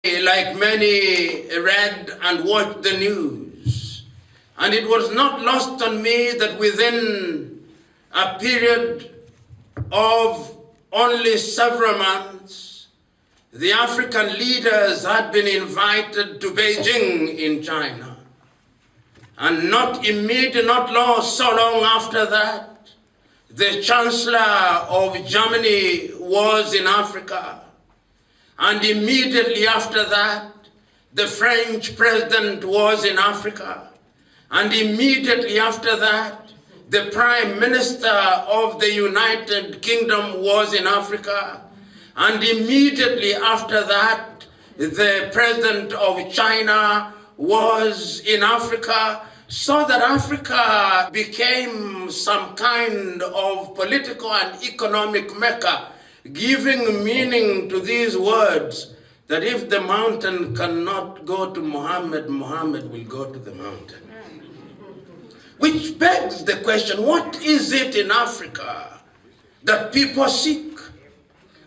like many, read and watched the news, and it was not lost on me that within a period of only several months, the African leaders had been invited to Beijing in China. And not so long after that, the Chancellor of Germany was in Africa. And immediately after that, the French president was in Africa. And immediately after that, the Prime Minister of the United Kingdom was in Africa. And immediately after that, the President of China was in Africa, so that Africa became some kind of political and economic mecca, giving meaning to these words, that if the mountain cannot go to Muhammad, Muhammad will go to the mountain. Which begs the question, what is it in Africa that people seek?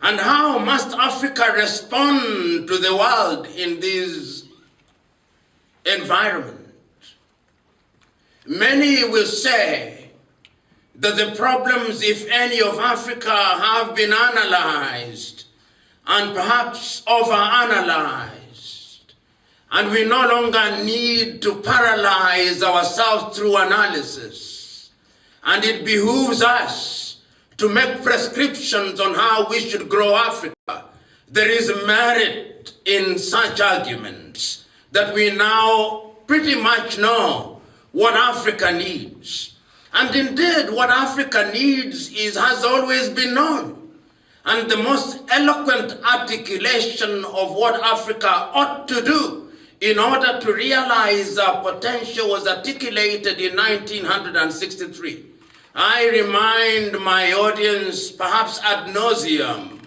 And how must Africa respond to the world in this environment? Many will say that the problems, if any, of Africa have been analyzed and perhaps over-analyzed, and we no longer need to paralyze ourselves through analysis. And it behooves us to make prescriptions on how we should grow Africa. There is merit in such arguments that we now pretty much know what Africa needs. And indeed, what Africa needs has always been known. And the most eloquent articulation of what Africa ought to do in order to realize our potential was articulated in 1963. I remind my audience, perhaps ad nauseum,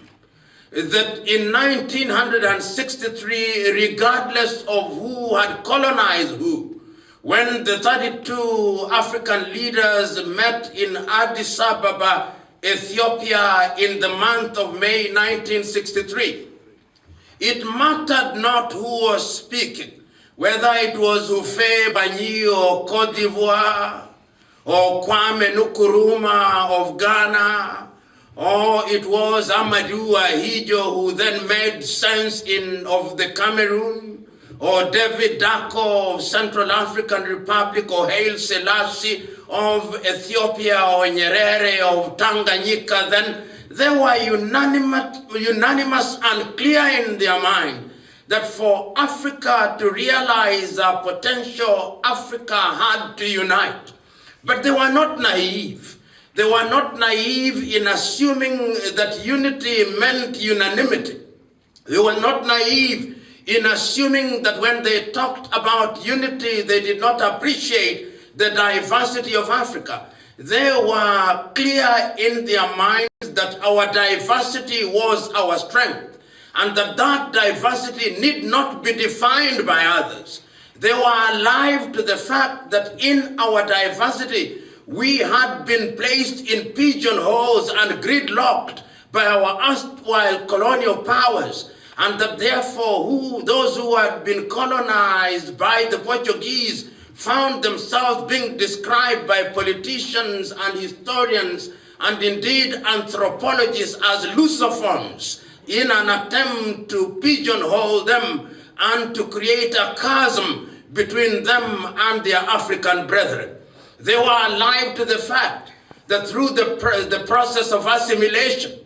that in 1963, regardless of who had colonized who, when the 32 African leaders met in Addis Ababa, Ethiopia, in the month of May 1963, it mattered not who was speaking, whether it was Houphouët Boigny or Côte d'Ivoire, or Kwame Nkrumah of Ghana, or it was Amadou Ahidjo who then made sense of the Cameroon, or David Dacko of Central African Republic, or Haile Selassie of Ethiopia, or Nyerere of Tanganyika. Then they were unanimous and clear in their mind that for Africa to realize our potential, Africa had to unite. But they were not naive. They were not naive in assuming that unity meant unanimity. They were not naive in assuming that when they talked about unity, they did not appreciate the diversity of Africa. They were clear in their minds that our diversity was our strength, and that that diversity need not be defined by others. They were alive to the fact that in our diversity, we had been placed in pigeonholes and gridlocked by our erstwhile colonial powers, and that therefore those who had been colonized by the Portuguese found themselves being described by politicians and historians and indeed anthropologists as Lusophones in an attempt to pigeonhole them and to create a chasm between them and their African brethren. They were alive to the fact that through the process of assimilation,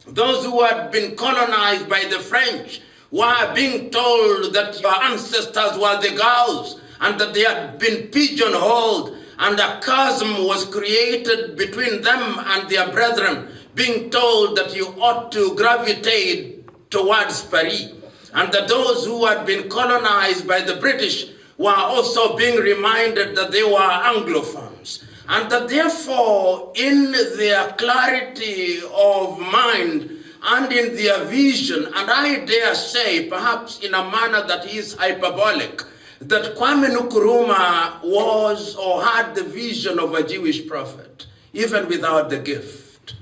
those who had been colonized by the French were being told that your ancestors were the Gauls and that they had been pigeonholed, and a chasm was created between them and their brethren, being told that you ought to gravitate towards Paris, and that those who had been colonized by the British were also being reminded that they were Anglophones, and that therefore in their clarity of mind and in their vision, and I dare say perhaps in a manner that is hyperbolic, that Kwame Nkrumah was or had the vision of a Jewish prophet, even without the gift.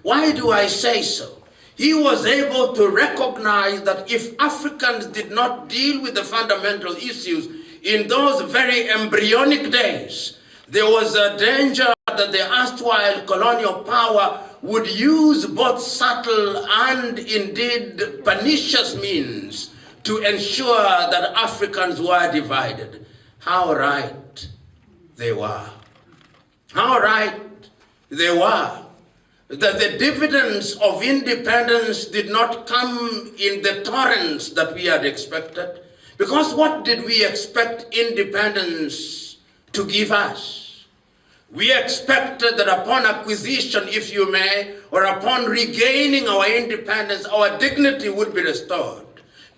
Why do I say so? he was able to recognize that if Africans did not deal with the fundamental issues in those very embryonic days, there was a danger that the erstwhile colonial power would use both subtle and indeed pernicious means to ensure that Africans were divided. How right they were. How right they were. That the dividends of independence did not come in the torrents that we had expected. Because what did we expect independence to give us? We expected that upon acquisition, if you may, or upon regaining our independence, our dignity would be restored.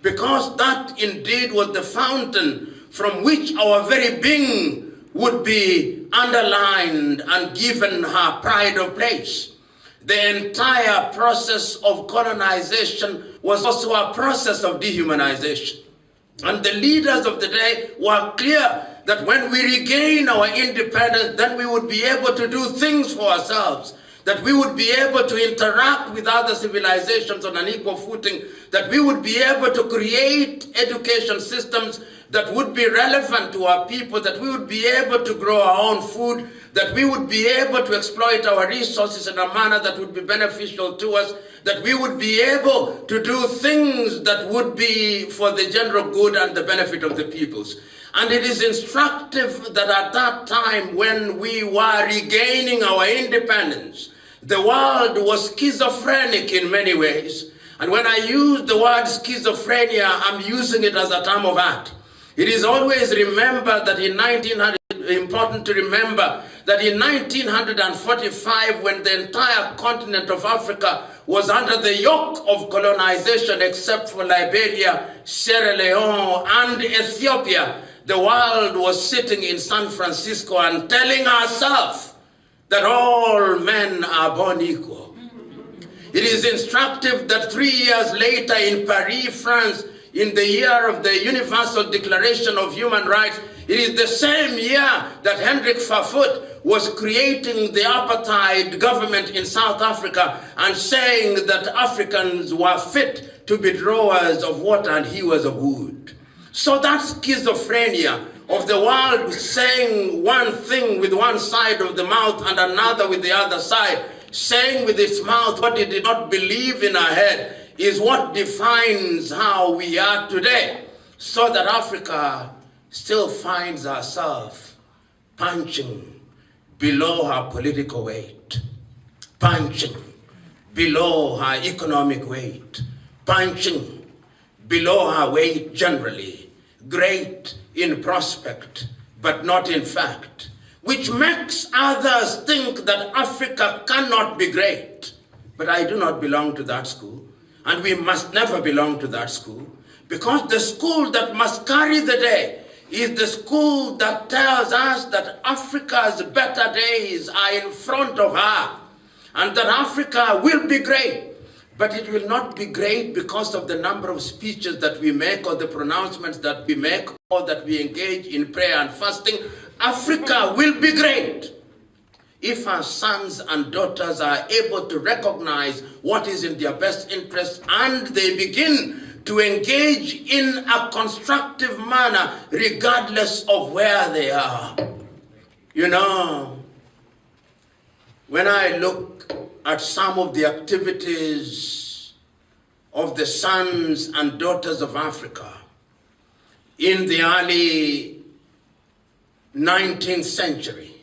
Because that indeed was the fountain from which our very being would be underlined and given her pride of place. The entire process of colonization was also a process of dehumanization. And the leaders of the day were clear that when we regain our independence, then we would be able to do things for ourselves, that we would be able to interact with other civilizations on an equal footing, that we would be able to create education systems that would be relevant to our people, that we would be able to grow our own food, that we would be able to exploit our resources in a manner that would be beneficial to us, that we would be able to do things that would be for the general good and the benefit of the peoples. And it is instructive that at that time when we were regaining our independence, the world was schizophrenic in many ways. And when I use the word schizophrenia, I'm using it as a term of art. It is always remembered that important to remember that in 1945, when the entire continent of Africa was under the yoke of colonization, except for Liberia, Sierra Leone, and Ethiopia, the world was sitting in San Francisco and telling herself that all men are born equal. It is instructive that 3 years later in Paris, France, in the year of the Universal Declaration of Human Rights, it is the same year that Hendrik Verwoerd was creating the apartheid government in South Africa and saying that Africans were fit to be drawers of water and hewers of wood. So that schizophrenia of the world saying one thing with one side of the mouth and another with the other side, saying with its mouth what it did not believe in her head, is what defines how we are today. So that Africa still finds herself punching below her political weight, punching below her economic weight, punching below her weight generally, great in prospect, but not in fact, which makes others think that Africa cannot be great. But I do not belong to that school, and we must never belong to that school, because the school that must carry the day is the school that tells us that Africa's better days are in front of her, and that Africa will be great. But it will not be great because of the number of speeches that we make or the pronouncements that we make or that we engage in prayer and fasting. Africa will be great if our sons and daughters are able to recognize what is in their best interest and they begin to engage in a constructive manner regardless of where they are. You know, when I look at some of the activities of the sons and daughters of Africa in the early 19th century,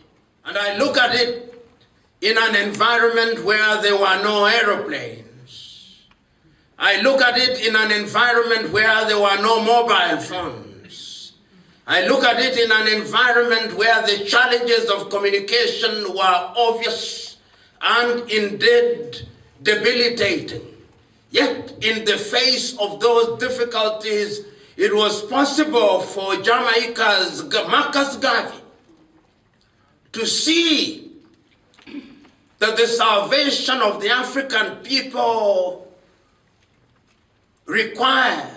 and I look at it in an environment where there were no aeroplanes, I look at it in an environment where there were no mobile phones, I look at it in an environment where the challenges of communication were obvious and indeed debilitating. Yet in the face of those difficulties, it was possible for Jamaica's Marcus Garvey to see that the salvation of the African people required,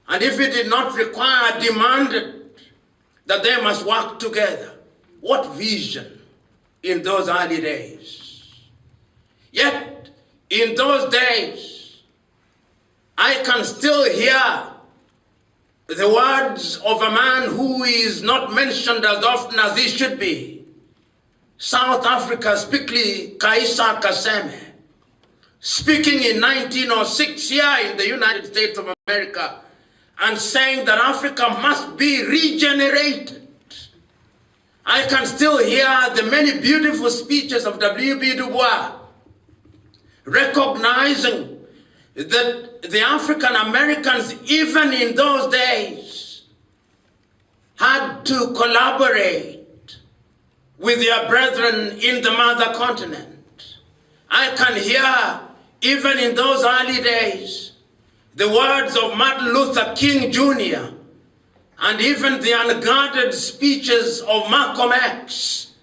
and if it did not require, demanded that they must work together. What vision in those early days. Yet, in those days, I can still hear the words of a man who is not mentioned as often as he should be. South Africa, specifically Kaisa Kaseme, speaking in 1906 here in the United States of America and saying that Africa must be regenerated. I can still hear the many beautiful speeches of W.B. Du Bois recognizing that the African Americans, even in those days, had to collaborate with their brethren in the mother continent. I can hear, even in those early days, the words of Martin Luther King Jr. and even the unguarded speeches of Malcolm X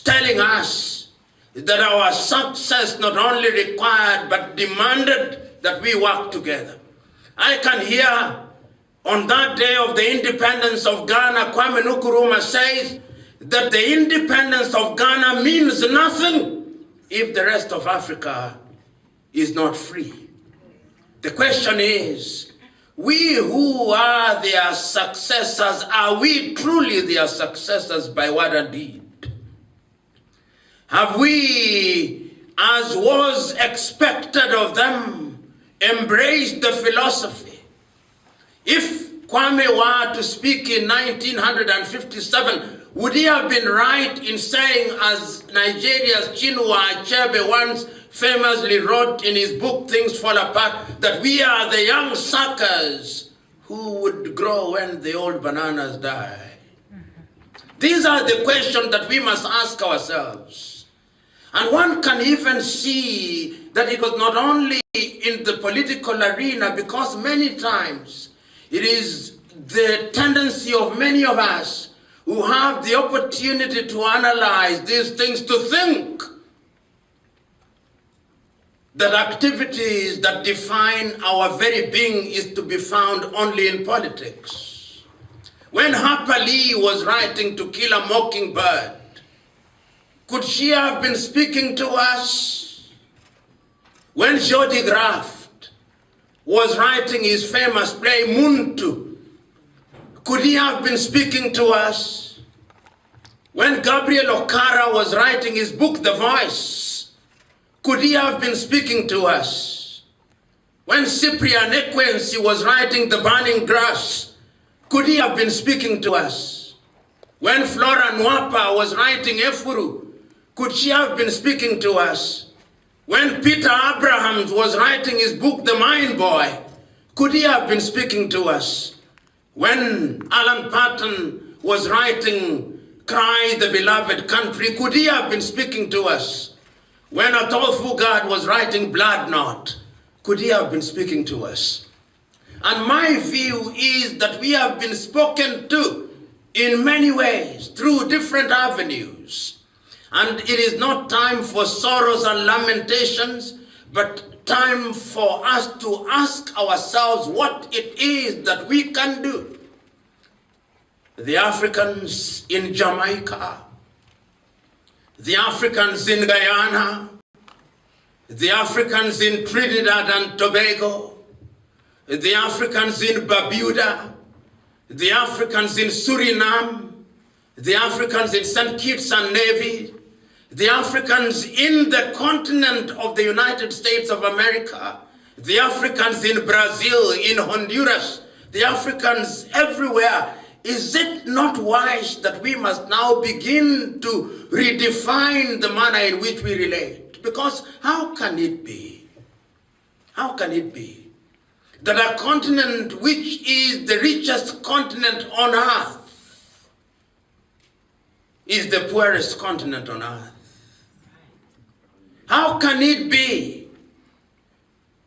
telling us that our success not only required but demanded that we work together. I can hear on that day of the independence of Ghana, Kwame Nkrumah says that the independence of Ghana means nothing if the rest of Africa is not free. The question is, we who are their successors, are we truly their successors by word and deed? Have we, as was expected of them, embraced the philosophy? If Kwame were to speak in 1957, would he have been right in saying, as Nigeria's Chinua Achebe once famously wrote in his book, Things Fall Apart, that we are the young suckers who would grow when the old bananas die? These are the questions that we must ask ourselves. And one can even see that it was not only in the political arena, because many times it is the tendency of many of us who have the opportunity to analyze these things to think that activities that define our very being is to be found only in politics. When Harper Lee was writing To Kill a Mockingbird, could she have been speaking to us? When Jody Graft was writing his famous play Muntu, could he have been speaking to us? When Gabriel Okara was writing his book The Voice, could he have been speaking to us? When Cyprian Ekwensi was writing The Burning Grass, could he have been speaking to us? When Flora Nwapa was writing Efuru, could she have been speaking to us? When Peter Abrahams was writing his book The Mine Boy, could he have been speaking to us? When Alan Patton was writing Cry the Beloved Country, could he have been speaking to us? When Athol Fugard was writing Blood Knot, could he have been speaking to us? And my view is that we have been spoken to in many ways, through different avenues. And it is not time for sorrows and lamentations, but time for us to ask ourselves what it is that we can do. The Africans in Jamaica, the Africans in Guyana, the Africans in Trinidad and Tobago, the Africans in Barbuda, the Africans in Suriname, the Africans in St. Kitts and Nevis, the Africans in the continent of the United States of America, the Africans in Brazil, in Honduras, the Africans everywhere. Is it not wise that we must now begin to redefine the manner in which we relate? Because how can it be? How can it be that a continent which is the richest continent on earth is the poorest continent on earth? How can it be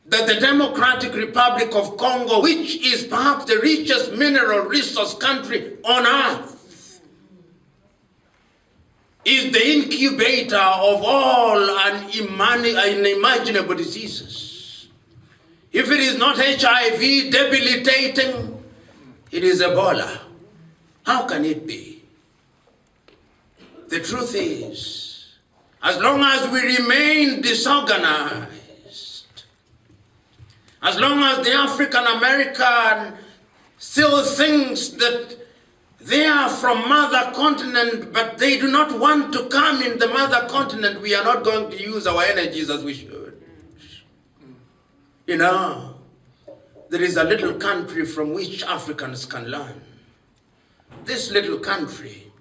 that the Democratic Republic of Congo, which is perhaps the richest mineral resource country on earth, is the incubator of all unimaginable diseases? If it is not HIV debilitating, it is Ebola. How can it be? The truth is, as long as we remain disorganized, As long as the African American still thinks that they are from mother continent, but they do not want to come in the mother continent, we are not going to use our energies as we should. You know, there is a little country from which Africans can learn. This little country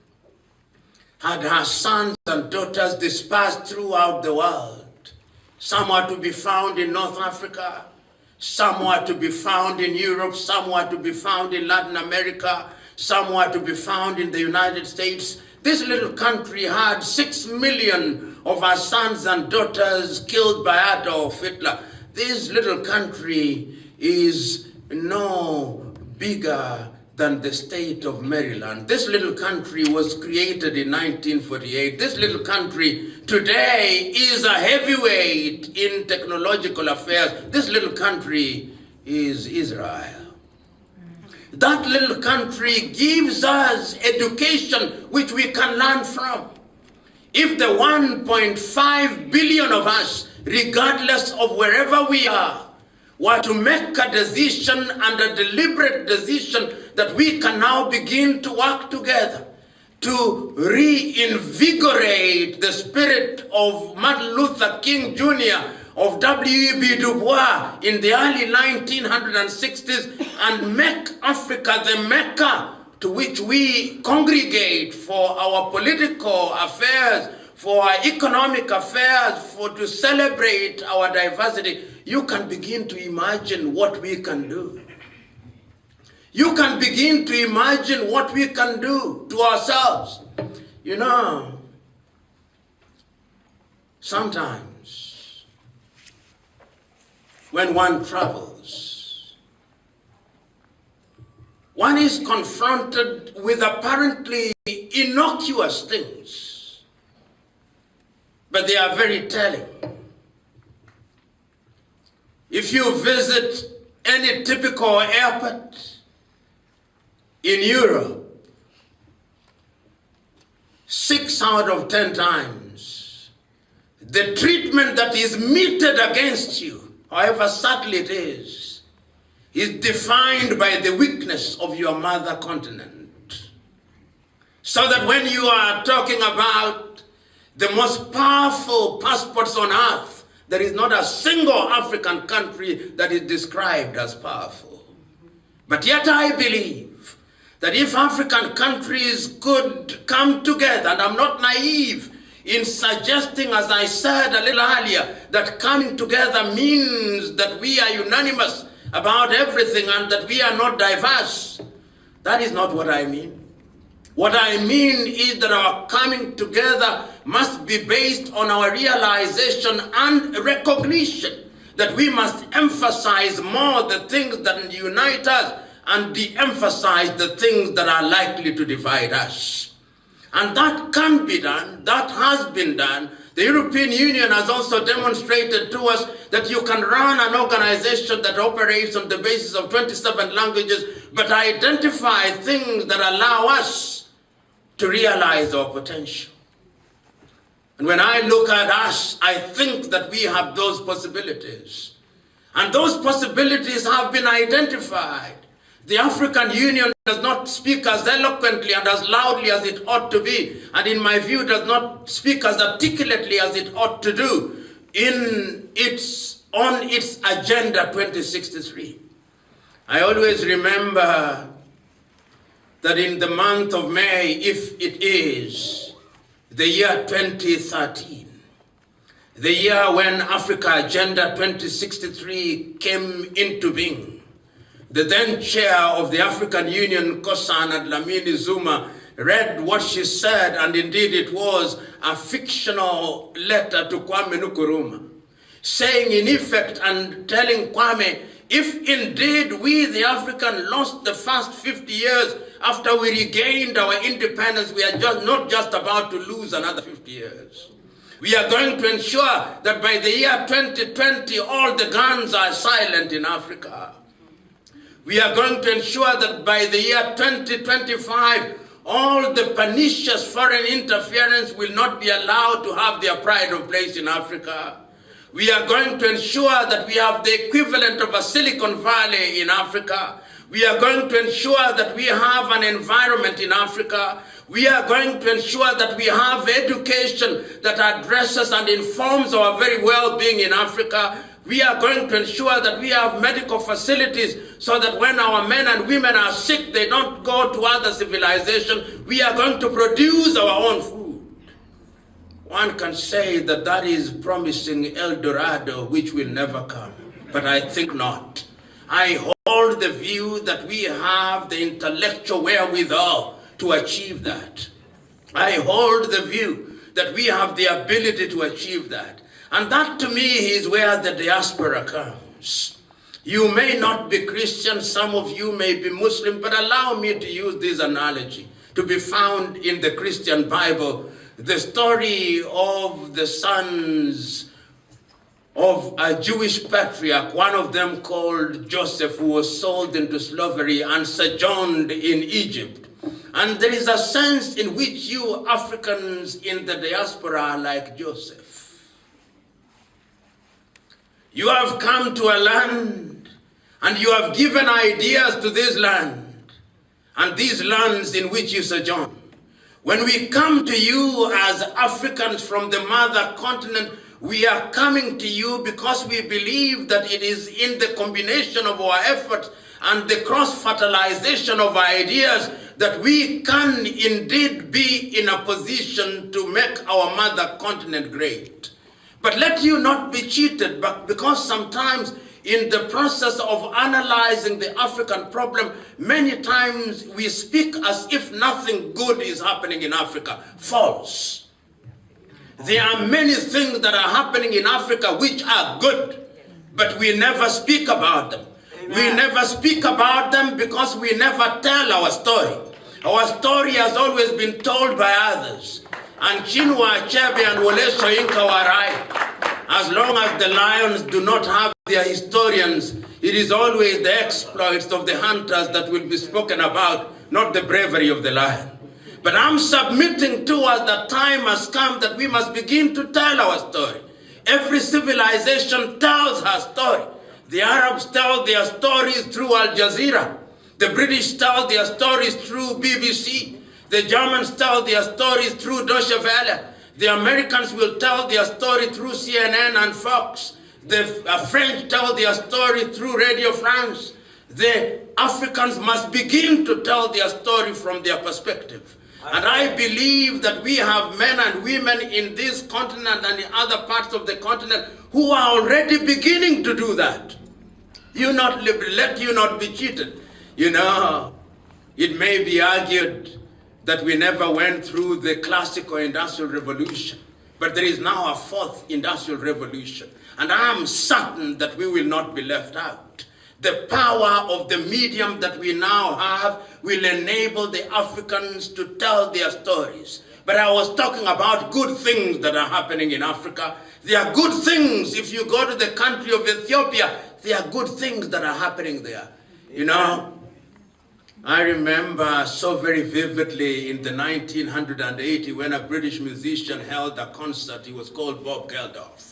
had her sons and daughters dispersed throughout the world. Some are to be found in North Africa, some are to be found in Europe, some are to be found in Latin America, some are to be found in the United States. This little country had 6 million of our sons and daughters killed by Adolf Hitler. This little country is no bigger than the state of Maryland. This little country was created in 1948. This little country today is a heavyweight in technological affairs. This little country is Israel. That little country gives us education which we can learn from. If the 1.5 billion of us, regardless of wherever we are, were to make a decision and a deliberate decision that we can now begin to work together to reinvigorate the spirit of Martin Luther King Jr., of W.E.B. Du Bois in the early 1960s, and make Africa the Mecca to which we congregate for our political affairs, for our economic affairs, to celebrate our diversity, you can begin to imagine what we can do. You can begin to imagine what we can do to ourselves. You know, sometimes when one travels, one is confronted with apparently innocuous things, but they are very telling. If you visit any typical airport in Europe, 6 out of 10 times, the treatment that is meted against you, however subtle it is defined by the weakness of your mother continent. So that when you are talking about the most powerful passports on earth, there is not a single African country that is described as powerful. But yet I believe that if African countries could come together, and I'm not naive in suggesting, as I said a little earlier, that coming together means that we are unanimous about everything and that we are not diverse. That is not what I mean. What I mean is that our coming together must be based on our realization and recognition that we must emphasize more the things that unite us and de-emphasize the things that are likely to divide us. And that can be done, that has been done. The European Union has also demonstrated to us that you can run an organization that operates on the basis of 27 languages, but identify things that allow us to realize our potential. And when I look at us, I think that we have those possibilities. And those possibilities have been identified. The African Union does not speak as eloquently and as loudly as it ought to be, and in my view does not speak as articulately as it ought to do on its Agenda 2063. I always remember that in the month of May, if it is the year 2013, the year when Africa Agenda 2063 came into being, the then chair of the African Union, Kosan Dlamini Zuma, read what she said, and indeed it was a fictional letter to Kwame Nkrumah, saying in effect and telling Kwame, if indeed we, the African, lost the first 50 years after we regained our independence, we are not just about to lose another 50 years. We are going to ensure that by the year 2020, all the guns are silent in Africa. We are going to ensure that by the year 2025, all the pernicious foreign interference will not be allowed to have their pride of place in Africa. We are going to ensure that we have the equivalent of a Silicon Valley in Africa. We are going to ensure that we have an environment in Africa. We are going to ensure that we have education that addresses and informs our very well-being in Africa. We are going to ensure that we have medical facilities so that when our men and women are sick, they don't go to other civilizations. We are going to produce our own food. One can say that that is promising El Dorado, which will never come, but I think not. I hold the view that we have the intellectual wherewithal to achieve that. I hold the view that we have the ability to achieve that. And that to me is where the diaspora comes. You may not be Christian, some of you may be Muslim, but allow me to use this analogy to be found in the Christian Bible. The story of the sons of a Jewish patriarch, one of them called Joseph, who was sold into slavery and sojourned in Egypt. And there is a sense in which you Africans in the diaspora are like Joseph. You have come to a land and you have given ideas to this land and these lands in which you sojourn. When we come to you as Africans from the mother continent, we are coming to you because we believe that it is in the combination of our efforts and the cross-fertilization of our ideas that we can indeed be in a position to make our mother continent great. But let you not be cheated, but because sometimes in the process of analyzing the African problem, many times we speak as if nothing good is happening in Africa. False. There are many things that are happening in Africa which are good, but we never speak about them. Amen. We never speak about them because we never tell our story. Our story has always been told by others. And Chinua Achebe and Wole Soyinka were right. As long as the lions do not have their historians, it is always the exploits of the hunters that will be spoken about, not the bravery of the lion. But I'm submitting to us that time has come that we must begin to tell our story. Every civilization tells her story. The Arabs tell their stories through Al Jazeera. The British tell their stories through BBC. The Germans tell their stories through Deutsche Welle. The Americans will tell their story through CNN and Fox. The French tell their story through Radio France. The Africans must begin to tell their story from their perspective. And I believe that we have men and women in this continent and in other parts of the continent who are already beginning to do that. Let you not be cheated. You know, it may be argued that we never went through the classical industrial revolution, but there is now a fourth industrial revolution, and I am certain that we will not be left out. The power of the medium that we now have will enable the Africans to tell their stories. But I was talking about good things that are happening in Africa. There are good things. If you go to the country of Ethiopia, there are good things that are happening there. You know, I remember so very vividly in the 1980 when a British musician held a concert. He was called Bob Geldof.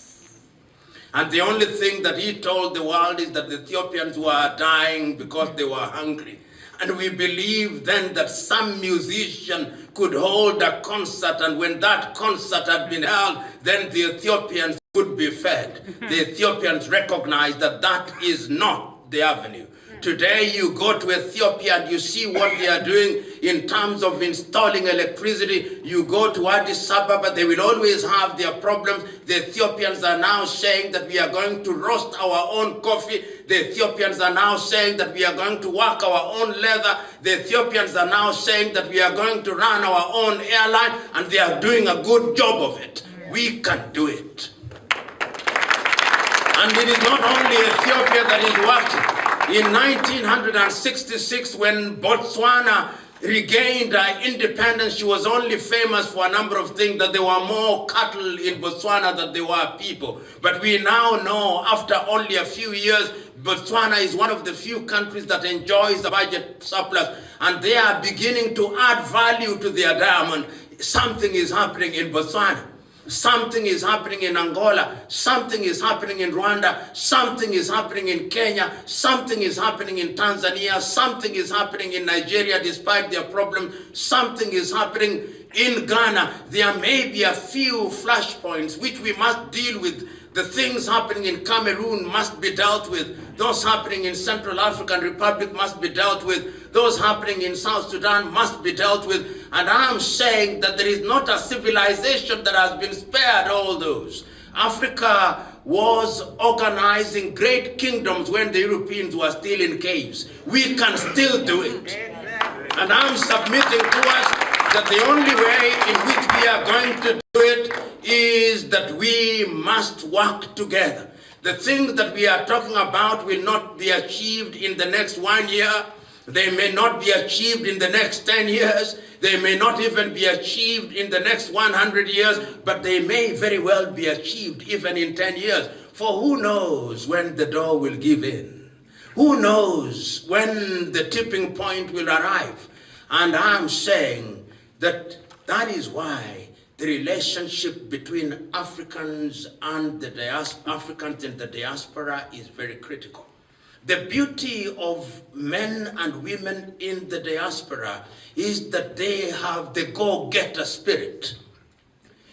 And the only thing that he told the world is that the Ethiopians were dying because they were hungry. And we believed then that some musician could hold a concert, and when that concert had been held, then the Ethiopians could be fed. The Ethiopians recognized that that is not the avenue. Today you go to Ethiopia and you see what they are doing in terms of installing electricity. You go to Addis Ababa, they will always have their problems. The Ethiopians are now saying that we are going to roast our own coffee. The Ethiopians are now saying that we are going to work our own leather. The Ethiopians are now saying that we are going to run our own airline, and they are doing a good job of it. We can do it. And it is not only Ethiopia that is working. In 1966, when Botswana regained independence, she was only famous for a number of things, that there were more cattle in Botswana than there were people. But we now know, after only a few years, Botswana is one of the few countries that enjoys a budget surplus, and they are beginning to add value to their diamond. Something is happening in Botswana. Something is happening in Angola, something is happening in Rwanda, something is happening in Kenya, something is happening in Tanzania, something is happening in Nigeria despite their problem, something is happening in Ghana. There may be a few flashpoints which we must deal with. The things happening in Cameroon must be dealt with. Those happening in Central African Republic must be dealt with. Those happening in South Sudan must be dealt with. And I'm saying that there is not a civilization that has been spared all those. Africa was organizing great kingdoms when the Europeans were still in caves. We can still do it. And I'm submitting to us that the only way in which we are going to do it is that we must work together. The things that we are talking about will not be achieved in the next 1 year. They may not be achieved in the next 10 years. They may not even be achieved in the next 100 years, but they may very well be achieved even in 10 years. For who knows when the door will give in? Who knows when the tipping point will arrive? And I'm saying that is why the relationship between Africans and the diaspora is very critical. The beauty of men and women in the diaspora is that they have the go-getter spirit.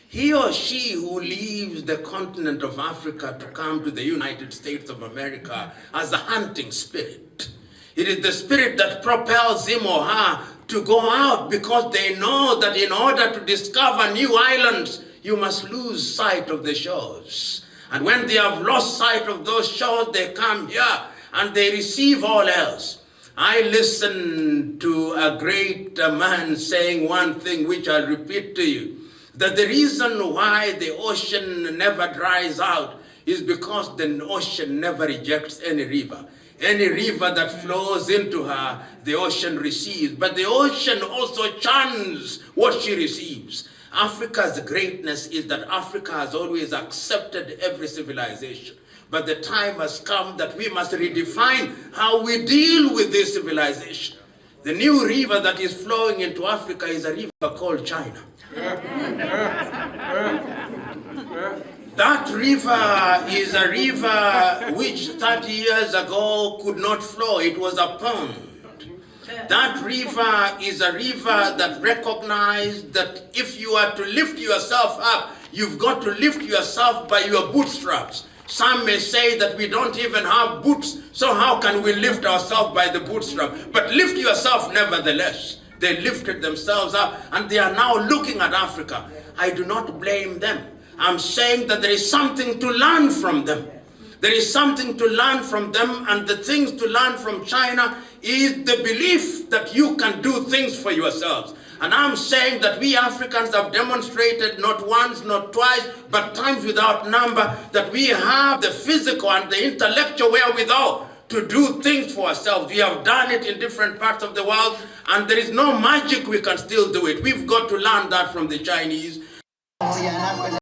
He or she who leaves the continent of Africa to come to the United States of America has a hunting spirit. It is the spirit that propels him or her to go out, because they know that in order to discover new islands, you must lose sight of the shores. And when they have lost sight of those shores, they come here and they receive all else. I listened to a great man saying one thing which I'll repeat to you, that the reason why the ocean never dries out is because the ocean never rejects any river. Any river that flows into her, the ocean receives. But the ocean also churns what she receives. Africa's greatness is that Africa has always accepted every civilization. But the time has come that we must redefine how we deal with this civilization. The new river that is flowing into Africa is a river called China. That river is a river which 30 years ago could not flow. It was a pond. That river is a river that recognized that if you are to lift yourself up, you've got to lift yourself by your bootstraps. Some may say that we don't even have boots, so how can we lift ourselves by the bootstrap? But lift yourself nevertheless. They lifted themselves up and they are now looking at Africa. I do not blame them. I'm saying that there is something to learn from them. There is something to learn from them, and the things to learn from China is the belief that you can do things for yourselves. And I'm saying that we Africans have demonstrated not once, not twice, but times without number, that we have the physical and the intellectual wherewithal to do things for ourselves. We have done it in different parts of the world, and there is no magic. We can still do it. We've got to learn that from the Chinese.